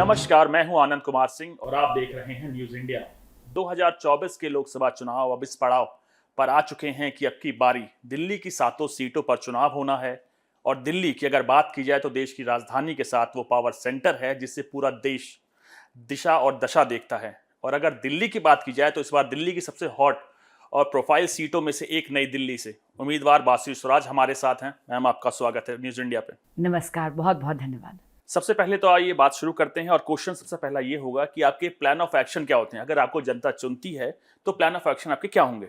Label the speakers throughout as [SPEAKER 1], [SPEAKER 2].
[SPEAKER 1] नमस्कार, मैं हूं आनंद कुमार सिंह और आप देख रहे हैं न्यूज इंडिया। 2024 के लोकसभा चुनाव अब इस पड़ाव पर आ चुके हैं कि अब की बारी दिल्ली की 7 सीटों पर चुनाव होना है। और दिल्ली की अगर बात की जाए तो देश की राजधानी के साथ वो पावर सेंटर है जिससे पूरा देश दिशा और दशा देखता है। और अगर दिल्ली की बात की जाए तो इस बार दिल्ली की सबसे हॉट और प्रोफाइल सीटों में से एक नई दिल्ली से उम्मीदवार बासी स्वराज हमारे साथ हैं। मैम, आपका स्वागत है न्यूज इंडिया पे।
[SPEAKER 2] नमस्कार, बहुत बहुत धन्यवाद।
[SPEAKER 1] सबसे पहले तो आइए बात शुरू करते हैं और क्वेश्चन सबसे पहला ये होगा कि आपके प्लान ऑफ एक्शन क्या होते हैं? अगर आपको जनता चुनती है तो प्लान ऑफ एक्शन आपके क्या होंगे?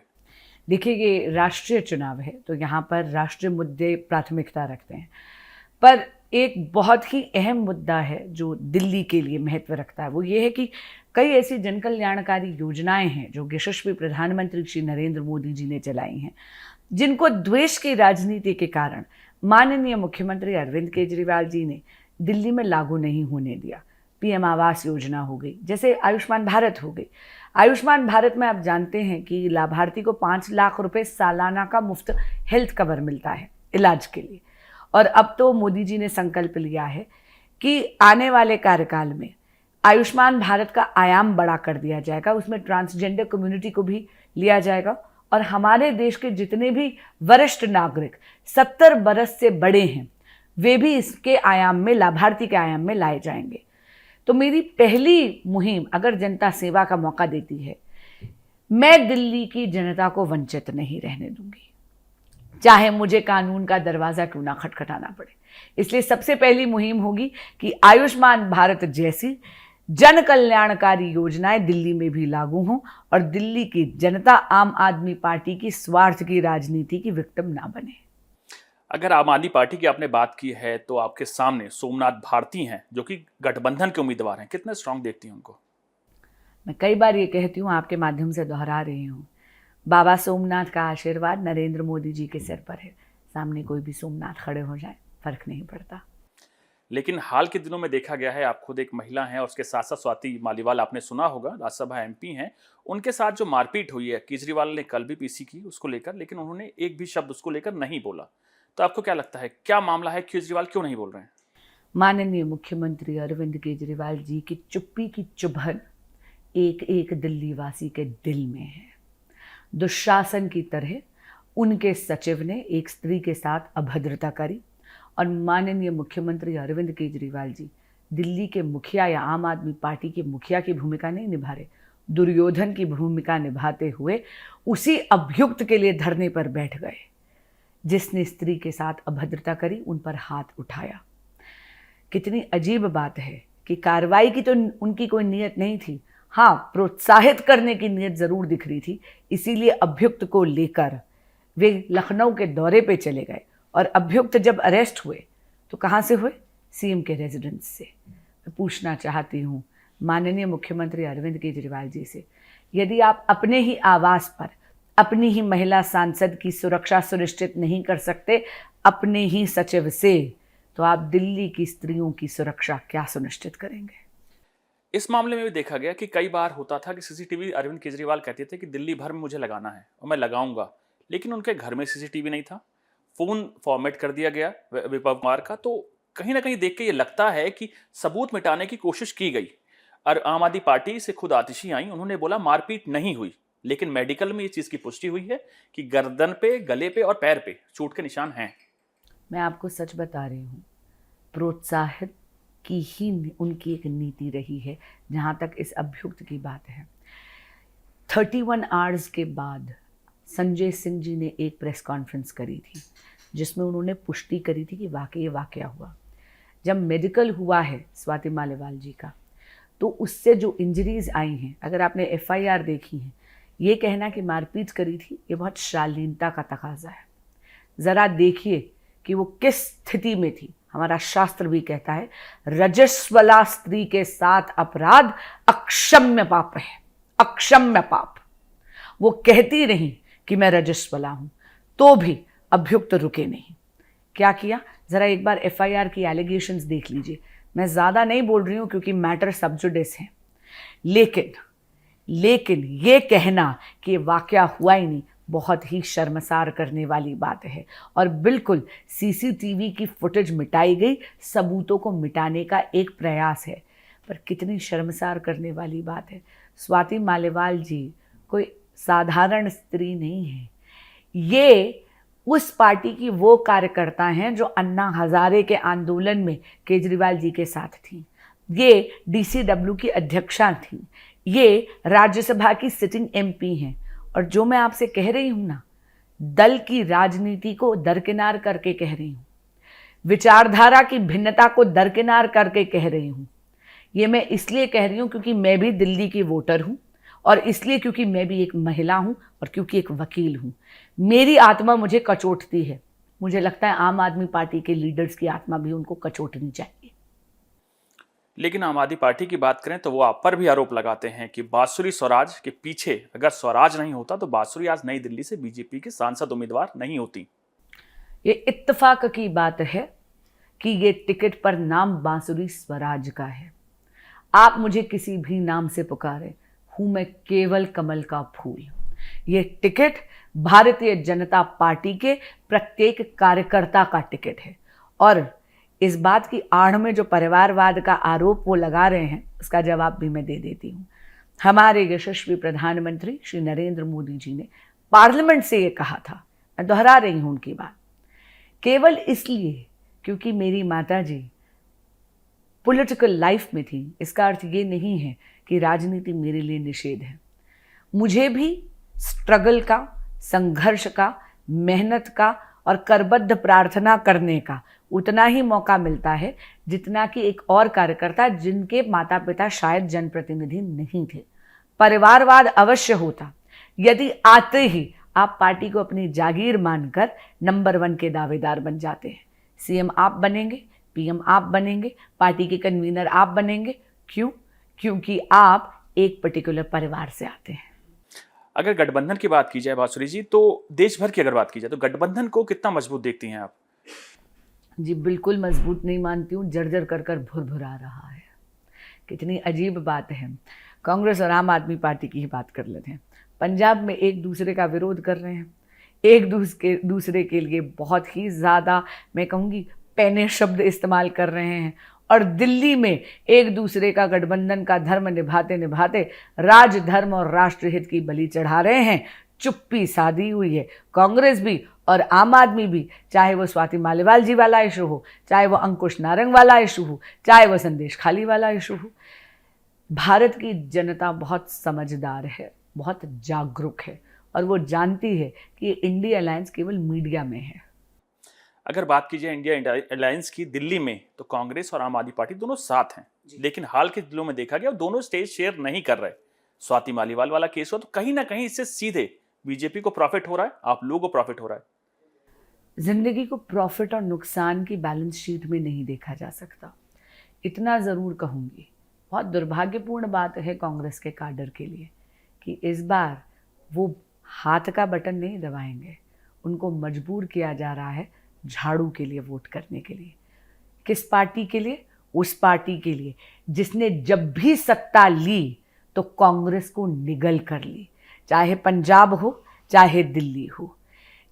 [SPEAKER 2] देखिए, ये राष्ट्रीय चुनाव है तो यहाँ पर राष्ट्रीय मुद्दे प्राथमिकता रखते हैं, पर एक बहुत ही अहम मुद्दा है जो दिल्ली के लिए महत्व रखता है। वो ये है कि कई ऐसी जन कल्याणकारी योजनाएं हैं जो यशस्वी प्रधानमंत्री श्री नरेंद्र मोदी जी ने चलाई हैं, जिनको द्वेष की राजनीति के कारण माननीय मुख्यमंत्री अरविंद केजरीवाल जी ने दिल्ली में लागू नहीं होने दिया। पीएम आवास योजना हो गई, जैसे आयुष्मान भारत हो गई। आयुष्मान भारत में आप जानते हैं कि लाभार्थी को 5 लाख रुपए सालाना का मुफ्त हेल्थ कवर मिलता है इलाज के लिए। और अब तो मोदी जी ने संकल्प लिया है कि आने वाले कार्यकाल में आयुष्मान भारत का आयाम बड़ा कर दिया जाएगा, उसमें ट्रांसजेंडर कम्युनिटी को भी लिया जाएगा और हमारे देश के जितने भी वरिष्ठ नागरिक 70 बरस से बड़े हैं वे भी इसके आयाम में, लाभार्थी के आयाम में लाए जाएंगे। तो मेरी पहली मुहिम, अगर जनता सेवा का मौका देती है, मैं दिल्ली की जनता को वंचित नहीं रहने दूंगी, चाहे मुझे कानून का दरवाजा क्यों ना खटखटाना पड़े। इसलिए सबसे पहली मुहिम होगी कि आयुष्मान भारत जैसी जन कल्याणकारी योजनाएं दिल्ली में भी लागू हों और दिल्ली की जनता आम आदमी पार्टी की स्वार्थ की राजनीति की विक्टिम ना बने।
[SPEAKER 1] अगर आम आदमी पार्टी की आपने बात की है तो आपके सामने सोमनाथ भारती हैं जो कि गठबंधन के उम्मीदवार हैं, कितने स्ट्रांग देखती हैं उनको?
[SPEAKER 2] मैं कई बार ये कहती हूँ, आपके माध्यम से दोहरा रही हूँ, बाबा सोमनाथ का आशीर्वाद नरेंद्र मोदी जी के सिर पर है। सामने कोई भी सोमनाथ खड़े हो जाए, फर्क नहीं पड़ता।
[SPEAKER 1] लेकिन हाल के दिनों में देखा गया है, आप खुद एक महिला हैं और उसके साथ साथ स्वाति मालीवाल आपने सुना होगा, राज्यसभा एमपी हैं, उनके साथ जो मारपीट हुई है, केजरीवाल ने कल भी पीसी की उसको लेकर, लेकिन उन्होंने एक भी शब्द उसको लेकर नहीं बोला। तो आपको क्या लगता है, क्या मामला है, केजरीवाल क्यों नहीं बोल रहे हैं?
[SPEAKER 2] माननीय मुख्यमंत्री अरविंद केजरीवाल जी की चुप्पी की चुभन एक एक दिल्ली वासी के दिल में है। दुशासन की तरह उनके सचिव ने एक स्त्री के साथ अभद्रता करी और माननीय मुख्यमंत्री अरविंद केजरीवाल जी दिल्ली के मुखिया या आम आदमी पार्टी के मुखिया की भूमिका नहीं निभा रहे, दुर्योधन की भूमिका निभाते हुए उसी अभियुक्त के लिए धरने पर बैठ गए जिसने स्त्री के साथ अभद्रता करी, उन पर हाथ उठाया। कितनी अजीब बात है कि कार्रवाई की तो उनकी कोई नीयत नहीं थी, हाँ, प्रोत्साहित करने की नीयत जरूर दिख रही थी। इसीलिए अभियुक्त को लेकर वे लखनऊ के दौरे पे चले गए और अभियुक्त जब अरेस्ट हुए तो कहाँ से हुए? सीएम के रेजिडेंस से। मैं पूछना चाहती हूँ माननीय मुख्यमंत्री अरविंद केजरीवाल जी से, यदि आप अपने ही आवास पर अपनी ही महिला सांसद की सुरक्षा सुनिश्चित नहीं कर सकते अपने ही सचिव से, तो आप दिल्ली की स्त्रियों की सुरक्षा क्या सुनिश्चित करेंगे?
[SPEAKER 1] इस मामले में भी देखा गया कि कई बार होता था कि सीसीटीवी अरविंद केजरीवाल कहते थे कि दिल्ली भर में मुझे लगाना है और मैं लगाऊंगा, लेकिन उनके घर में सीसीटीवी नहीं था, फोन फॉर्मेट कर दिया गया विप्लव कुमार का। तो कहीं ना कहीं देख के ये लगता है कि सबूत मिटाने की कोशिश की गई और आम आदमी पार्टी से खुद आतिशी आई, उन्होंने बोला मारपीट नहीं हुई, लेकिन मेडिकल में ये चीज की पुष्टि हुई है कि गर्दन पे, गले पे और पैर पे चोट के निशान हैं।
[SPEAKER 2] मैं आपको सच बता रही हूँ, प्रोत्साहित की ही उनकी एक नीति रही है। जहाँ तक इस अभियुक्त की बात है, 31 आवर्स के बाद संजय सिंह जी ने एक प्रेस कॉन्फ्रेंस करी थी जिसमें उन्होंने पुष्टि करी थी कि वाकई ये वाकया हुआ। जब मेडिकल हुआ है स्वाति मालीवाल जी का, तो उससे जो इंजरीज आई हैं, अगर आपने एफआईआर देखी है, ये कहना कि मारपीट करी थी, ये बहुत शालीनता का तकाजा है। ज़रा देखिए कि वो किस स्थिति में थी। हमारा शास्त्र भी कहता है, रजस्वला स्त्री के साथ अपराध अक्षम्य पाप है, अक्षम्य पाप। वो कहती रही कि मैं रजस्वला हूं, तो भी अभियुक्त रुके नहीं। क्या किया? जरा एक बार एफआईआर की एलिगेशंस देख लीजिए। मैं ज़्यादा नहीं बोल रही हूं क्योंकि मैटर सब जुडिस है, लेकिन ये कहना कि वाकया हुआ ही नहीं, बहुत ही शर्मसार करने वाली बात है। और बिल्कुल सीसीटीवी की फुटेज मिटाई गई, सबूतों को मिटाने का एक प्रयास है। पर कितनी शर्मसार करने वाली बात है, स्वाति मालीवाल जी कोई साधारण स्त्री नहीं है। ये उस पार्टी की वो कार्यकर्ता हैं जो अन्ना हजारे के आंदोलन में केजरीवाल जी के साथ थी। ये डीसीडब्ल्यू की अध्यक्षा थी। ये राज्यसभा की सिटिंग एमपी हैं। और जो मैं आपसे कह रही हूं ना, दल की राजनीति को दरकिनार करके कह रही हूं, विचारधारा की भिन्नता को दरकिनार करके कह रही हूं। ये मैं इसलिए कह रही हूं क्योंकि मैं भी दिल्ली की वोटर हूं, और इसलिए क्योंकि मैं भी एक महिला हूं, और क्योंकि एक वकील हूं। मेरी आत्मा मुझे कचोटती है। मुझे लगता है आम आदमी पार्टी के लीडर्स की आत्मा भी उनको कचोटनी चाहिए।
[SPEAKER 1] लेकिन आम आदमी पार्टी की बात करें तो वो आप पर भी आरोप लगाते हैं कि बांसुरी स्वराज के पीछे अगर स्वराज नहीं होता तो बांसुरी आज नई दिल्ली से बीजेपी की सांसद उम्मीदवार नहीं होती।
[SPEAKER 2] ये इत्तेफाक की बात है कि ये टिकट पर नाम बांसुरी स्वराज का है। आप मुझे किसी भी नाम से पुकारें, हूं मैं केवल कमल का फूल। ये टिकट भारतीय जनता पार्टी के प्रत्येक कार्यकर्ता का टिकट है। और इस बात की आड़ में जो परिवारवाद का आरोप वो लगा रहे हैं, उसका जवाब भी मैं दे देती हूँ। हमारे यशस्वी प्रधानमंत्री श्री नरेंद्र मोदी जी ने पार्लियामेंट से ये कहा था, मैं दोहरा रही हूँ उनकी बात, केवल इसलिए क्योंकि मेरी माता जी पॉलिटिकल लाइफ में थी, इसका अर्थ ये नहीं है कि राजनीति मेरे लिए निषेध है। मुझे भी स्ट्रगल का, संघर्ष का, मेहनत का और करबद्ध प्रार्थना करने का उतना ही मौका मिलता है जितना कि एक और कार्यकर्ता जिनके माता पिता शायद जनप्रतिनिधि नहीं थे। परिवारवाद अवश्य होता यदि आते ही आप पार्टी को अपनी जागीर मानकर नंबर 1 के दावेदार बन जाते हैं। सीएम आप बनेंगे, पीएम आप बनेंगे, पार्टी के कन्वीनर आप बनेंगे। क्यों? क्योंकि आप एक पर्टिकुलर परिवार से आते हैं।
[SPEAKER 1] अगर गठबंधन की बात की जाए बांसुरी जी, तो देश भर की अगर बात की जाए तो गठबंधन को कितना मजबूत देखती हैं आप?
[SPEAKER 2] जी बिल्कुल मजबूत नहीं मानती हूँ, जर्जर कर कर भुरभुरा रहा है। कितनी अजीब बात है। कांग्रेस और आम आदमी पार्टी की ही बात कर लेते हैं। पंजाब में एक दूसरे का विरोध कर रहे हैं, एक दूसरे के लिए बहुत ही ज़्यादा मैं कहूँगी पैने शब्द इस्तेमाल कर रहे हैं, और दिल्ली में एक दूसरे का गठबंधन का धर्म निभाते निभाते राजधर्म और राष्ट्रहित की बलि चढ़ा रहे हैं। चुप्पी साधी हुई है कांग्रेस भी और आम आदमी भी, चाहे वो स्वाति मालीवाल जी वाला इशू हो, चाहे वो अंकुश नारंग वाला इशू हो, चाहे वो संदेश खाली वाला इशू हो। भारत की जनता बहुत समझदार है, बहुत जागरूक है, और वो जानती है कि ये इंडिया अलायंस केवल मीडिया में है।
[SPEAKER 1] अगर बात की जाए इंडिया अलायंस की दिल्ली में, तो कांग्रेस और आम आदमी पार्टी दोनों साथ हैं, लेकिन हाल के दिनों में देखा गया दोनों स्टेज शेयर नहीं कर रहे। स्वाति मालीवाल वाला केस हो तो कहीं ना कहीं इससे सीधे बीजेपी को प्रॉफिट हो रहा है, आप लोगों को प्रॉफिट हो रहा है।
[SPEAKER 2] जिंदगी को प्रॉफिट और नुकसान की बैलेंस शीट में नहीं देखा जा सकता। इतना ज़रूर कहूँगी, बहुत दुर्भाग्यपूर्ण बात है कांग्रेस के काडर के लिए कि इस बार वो हाथ का बटन नहीं दबाएंगे। उनको मजबूर किया जा रहा है झाड़ू के लिए वोट करने के लिए। किस पार्टी के लिए? उस पार्टी के लिए जिसने जब भी सत्ता ली तो कांग्रेस को निगल कर ली, चाहे पंजाब हो चाहे दिल्ली हो।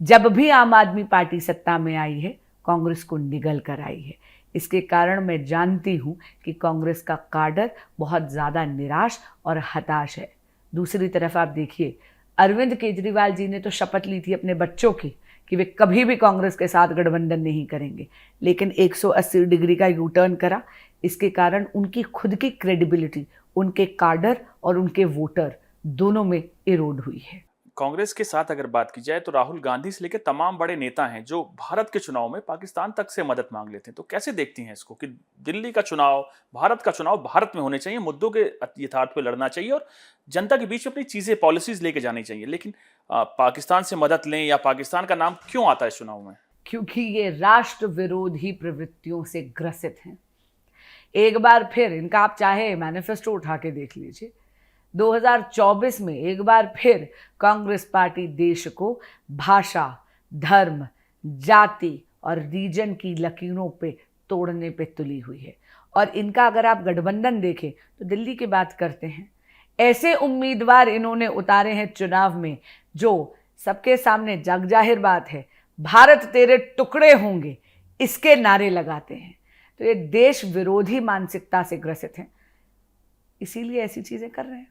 [SPEAKER 2] जब भी आम आदमी पार्टी सत्ता में आई है, कांग्रेस को निगल कर आई है। इसके कारण मैं जानती हूँ कि कांग्रेस का काडर बहुत ज़्यादा निराश और हताश है। दूसरी तरफ आप देखिए, अरविंद केजरीवाल जी ने तो शपथ ली थी अपने बच्चों की कि वे कभी भी कांग्रेस के साथ गठबंधन नहीं करेंगे, लेकिन 180 डिग्री का यू टर्न करा। इसके कारण उनकी खुद की क्रेडिबिलिटी, उनके काडर और उनके वोटर दोनों में इरोड हुई है।
[SPEAKER 1] कांग्रेस के साथ अगर बात की जाए तो राहुल गांधी से लेकर तमाम बड़े नेता हैं जो भारत के चुनाव में पाकिस्तान तक से मदद मांग लेते हैं। तो कैसे देखती हैं इसको कि दिल्ली का चुनाव, भारत का चुनाव भारत में होने चाहिए, मुद्दों के यथार्थ पे लड़ना चाहिए और जनता के बीच में अपनी चीजें, पॉलिसीज लेके जानी चाहिए, लेकिन पाकिस्तान से मदद लें या पाकिस्तान का नाम क्यों आता है इस चुनाव में?
[SPEAKER 2] क्योंकि ये राष्ट्र विरोधी प्रवृत्तियों से ग्रसित हैं। एक बार फिर इनका आप चाहे मैनिफेस्टो उठा के देख लीजिए, 2024 में एक बार फिर कांग्रेस पार्टी देश को भाषा, धर्म, जाति और रीजन की लकीरों पे तोड़ने पे तुली हुई है। और इनका अगर आप गठबंधन देखें तो दिल्ली की बात करते हैं, ऐसे उम्मीदवार इन्होंने उतारे हैं चुनाव में जो सबके सामने जग जाहिर बात है, भारत तेरे टुकड़े होंगे, इसके नारे लगाते हैं। तो ये देश विरोधी मानसिकता से ग्रसित हैं। इसीलिए ऐसी चीज़ें कर रहे हैं।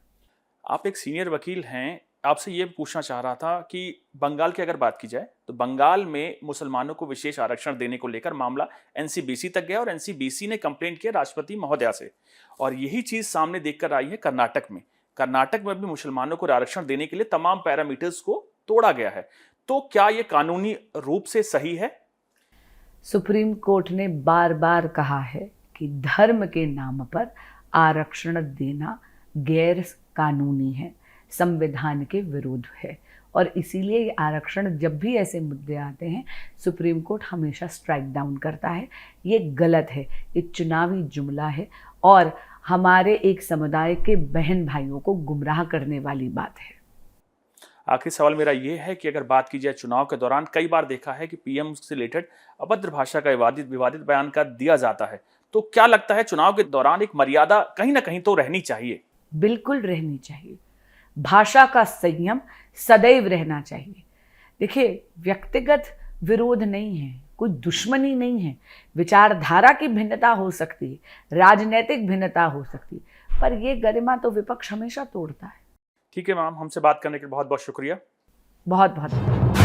[SPEAKER 1] आप एक सीनियर वकील हैं, आपसे ये पूछना चाह रहा था कि बंगाल की अगर बात की जाए तो बंगाल में मुसलमानों को विशेष आरक्षण देने को लेकर मामला एनसीबीसी तक गया और एनसीबीसी ने कंप्लेंट किया राष्ट्रपति महोदया से। और यही चीज सामने देखकर आई है कर्नाटक में। कर्नाटक में भी मुसलमानों को आरक्षण देने के लिए तमाम पैरामीटर्स को तोड़ा गया है। तो क्या ये कानूनी रूप से सही है?
[SPEAKER 2] सुप्रीम कोर्ट ने बार बार कहा है कि धर्म के नाम पर आरक्षण देना गैर कानूनी है, संविधान के विरुद्ध है। और इसीलिए ये आरक्षण जब भी ऐसे मुद्दे आते हैं सुप्रीम कोर्ट हमेशा स्ट्राइक डाउन करता है। ये गलत है, ये चुनावी जुमला है और हमारे एक समुदाय के बहन भाइयों को गुमराह करने वाली बात है।
[SPEAKER 1] आखिरी सवाल मेरा ये है कि अगर बात की जाए चुनाव के दौरान कई बार देखा है कि पीएम से रिलेटेड अभद्र भाषा का विवादित बयान कर दिया जाता है, तो क्या लगता है चुनाव के दौरान एक मर्यादा कहीं ना कहीं तो रहनी चाहिए?
[SPEAKER 2] बिल्कुल रहनी चाहिए। भाषा का संयम सदैव रहना चाहिए। देखिए, व्यक्तिगत विरोध नहीं है, कोई दुश्मनी नहीं है। विचारधारा की भिन्नता हो सकती है, राजनीतिक भिन्नता हो सकती है, पर ये गरिमा तो विपक्ष हमेशा तोड़ता है।
[SPEAKER 1] ठीक है मैम, हमसे बात करने के लिए बहुत बहुत शुक्रिया।
[SPEAKER 2] बहुत बहुत